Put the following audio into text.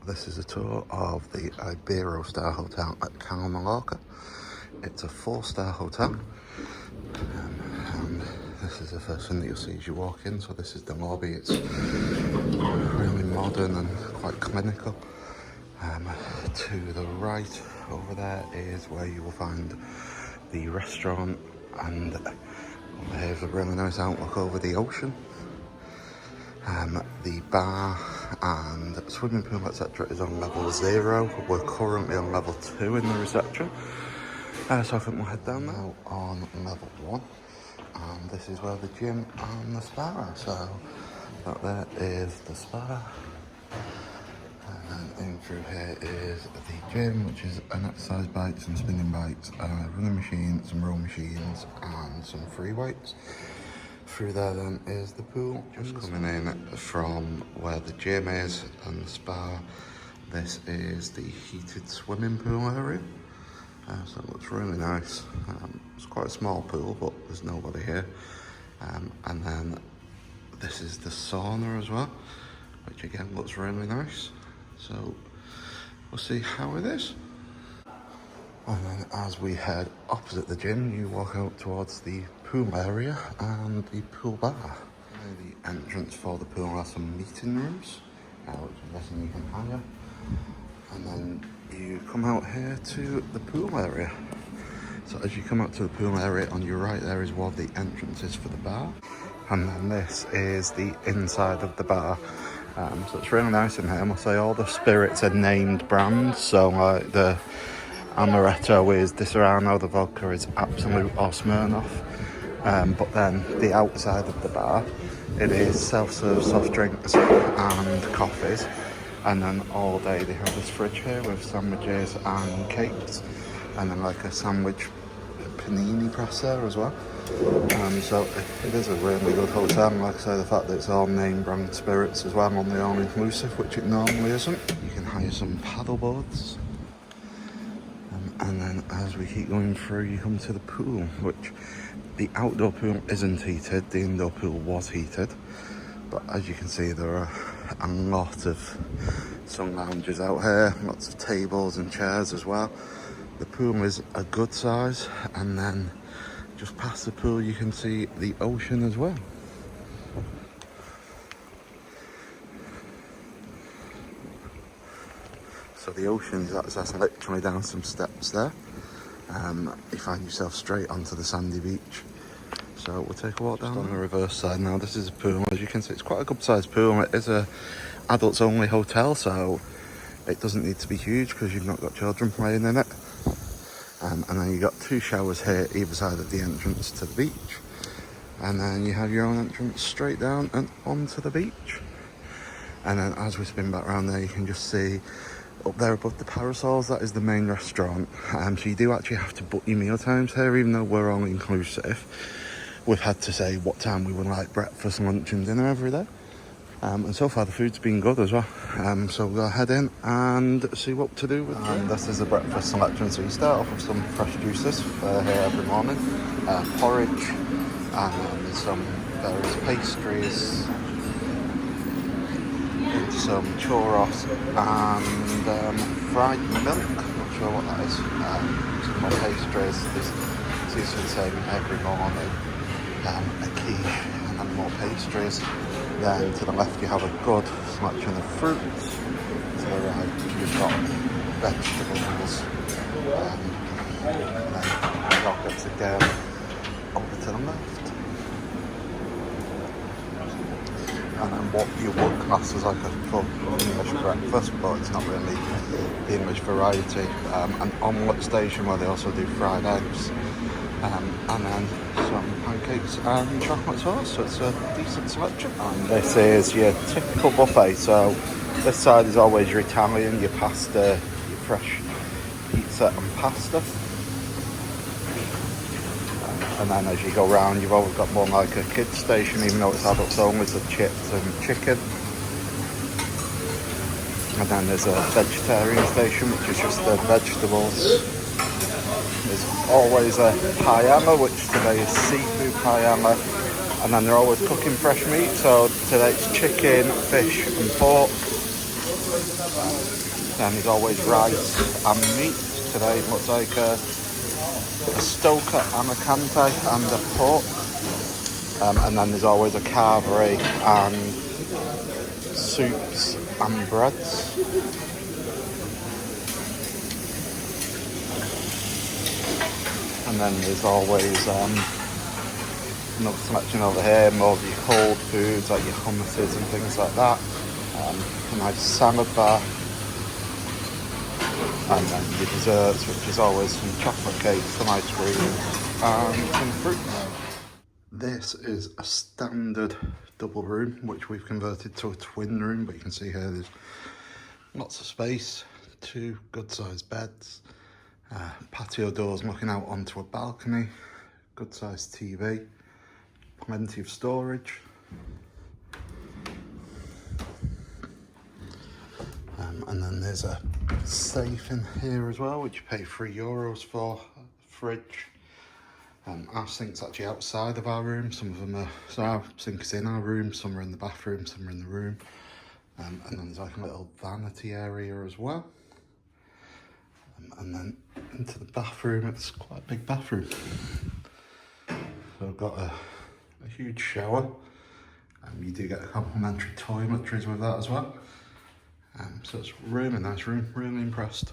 This is a tour of the Iberostar Hotel at Cala, Majorca. It's a 4-star hotel, and this is the first thing that you'll see as you walk in. So this is the lobby. It's really modern and quite clinical. To the right over there is where you will find the restaurant, and there's a really nice outlook over the ocean. The bar and swimming pool, etc. is on level 0. We're currently on level 2 in the reception. So I think we'll head down now on level 1. And this is where the gym and the spa are. So that there is the spa. And then in through here is the gym, which is an exercise bike, some spinning bikes, a running machine, some row machines, and some free weights. Through there then is the pool, just coming in from where the gym is and the spa. This is the heated swimming pool area, so it looks really nice. It's quite a small pool, but there's nobody here. And then this is the sauna as well, which again looks really nice. So we'll see how it is. And then as we head opposite the gym, you walk out towards the pool area and the pool bar. The entrance for the pool are some meeting rooms, which I'm guessing you can hire. And then you come out here to the pool area. So as you come out to the pool area, on your right there is one of the entrances for the bar. And then this is the inside of the bar. So it's really nice in here. I must say all the spirits are named brands. So like the Amaretto is Disaronno, the vodka is Absolute or Smirnoff. But then the outside of the bar, it is self-serve soft drinks and coffees. And then all day they have this fridge here with sandwiches and cakes. And then like a sandwich panini press there as well. So it is a really good hotel. And like I say, the fact that it's all name brand spirits as well, only all-inclusive, which it normally isn't. You can hire some paddle boards. And then as we keep going through, you come to the pool, which the outdoor pool isn't heated, the indoor pool was heated. But as you can see, there are a lot of sun lounges out here, lots of tables and chairs as well. The pool is a good size, and then just past the pool you can see the ocean as well. So the ocean is that's literally down some steps there. You find yourself straight onto the sandy beach. So we'll take a walk down on the reverse side now. This is a pool. As you can see, it's quite a good sized pool. It is a adults only hotel, so it doesn't need to be huge because you've not got children playing in it. And then you've got 2 showers here either side of the entrance to the beach. And then you have your own entrance straight down and onto the beach. And then as we spin back around there, you can just see up there above the parasols, that is the main restaurant. So you do actually have to book your meal times here, even though we're all inclusive. We've had to say what time we would like breakfast, lunch and dinner every day. And so far the food's been good as well. So we'll head in and see what to do with it. And this is the breakfast selection. So you start off with some fresh juices here every morning. Porridge, and then some various pastries, some churros and fried milk. Not sure what that is. Some more pastries. This is the same every morning. A quiche and then more pastries. Then to the left you have a good selection of fruits. To the right you've got vegetables. And then chocolates again. Over to the left. And then what you would class as like a full English breakfast, but it's not really the English variety. An omelette station where they also do fried eggs, and then some pancakes and chocolate sauce, so it's a decent selection. And this is your typical buffet, so this side is always your Italian, your pasta, your fresh pizza and pasta. And then as you go round, you've always got more like a kids station, even though it's adults only, so chips and chicken. And then there's a vegetarian station, which is just the vegetables. There's always a paella, which today is seafood paella. And then they're always cooking fresh meat, so today it's chicken, fish and pork. Then there's always rice and meat. Today it looks like a stoker and a cante and a pork. And then there's always a carvery and soups and breads. And then there's always another selection over here, more of your cold foods like your hummuses and things like that. A nice salad bar. And then your desserts, which is always some chocolate cakes, some ice cream and some fruit. This is a standard double room, which we've converted to a twin room, but you can see here there's lots of space, 2 good sized beds, patio doors looking out onto a balcony, good sized TV, plenty of storage. And then there's a safe in here as well, which you pay €3 for, fridge. Our sink's actually outside of our room. Some of them are, so our sink is in our room, some are in the bathroom, some are in the room. And then there's like a little vanity area as well. And then into the bathroom, it's quite a big bathroom. So I've got a huge shower. You do get a complimentary toiletries with that as well. So it's really nice room, really impressed.